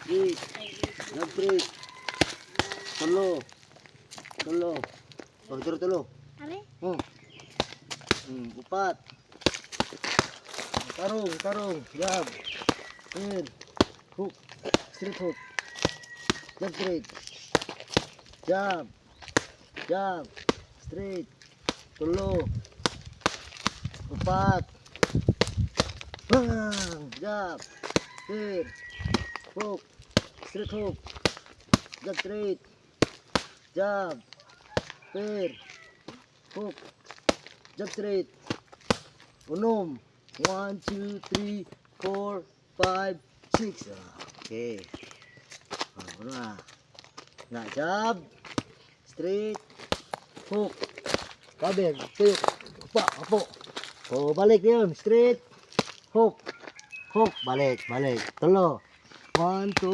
Straight. Jab straight. Tulo. Tulo. Tulo. Are? Oh. Upat. Tarong. Jab. Pair. Hook. Straight hook. Jab straight. Jab. Straight. Tulo. Upat. Bang. Jab. Pair. Hook. Straight hook. Jab straight. Jab. Pair. Hook. Jab straight. Unom. 1, 2, 3, 4, 5, 6. Okay. Ano na? Jab. Straight. Hook. Kabel. Tuyok. Apo. O, balik yun. Straight. Hook. Balik. Tulo. 1, 2.